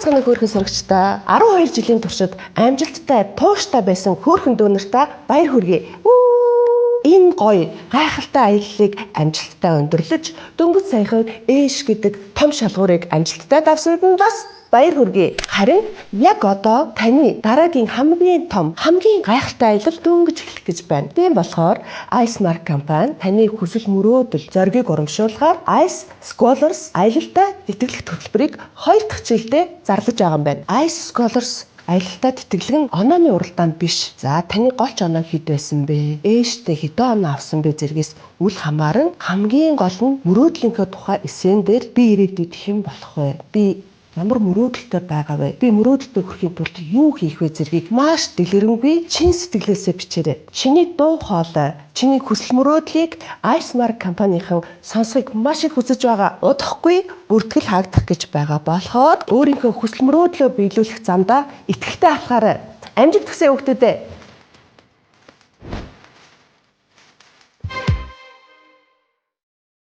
бацгааны хөөрхөн сурагчдаа 12 жилийн туршид амжилттай тууштай байсан хөөрхөн дүүнэртээ баяр хүргэе. Энэ гоё гайхалтай аяллыг амжилттай өндөрлөж дөнгөж саяхан ээш гэдэг том шалгуурыг амжилттай давсанд нь бас баяр хүргэе. Харин яг одоо таны дараагийн хамгийн том, хамгийн гайхалтай аялал дөнгөж эхлэх гэж байна. Тийм болохоор Icemark компани таны хүсэл мөрөөдөл, зоригийг урамшуулахаар Ice Scholars аялалтай тэтгэлэг төлбөрийг 2 дахь жилдээ зарлаж байгаа юм байна. Ice Scholars аялалтай тэтгэлэг нь онооны уралдаанд биш. За таны голч оноо хэд байсан бэ? Ээжтэй хэдэн оноо авсан бэ зэргээс үл хамааран хамгийн гол нь мөрөөдлийнхөө тухай эссэн дээр би ирээдүйд хэн болох вэ? Би ямар мөрөөдөлтэй байгаа вэ? Би мөрөөдөлтөд хүрэхийн тулд юу хийх вэ зэргийг маш дэлгэрэнгүй чин сэтгэлээсээ бичээрэй. Чиний дуу хоолой, чиний хүсэл мөрөөдлийг Icemark компанийн сонсохыг маш их хүсэж байгаа. Удахгүй бүртгэл хаагдах гэж байгаа болохоор өөрийнхөө хүсэл мөрөөдлөө биелүүлэх замдаа итгэвтэй алхаарай. Амжилт хүсье хүүхдүүдээ.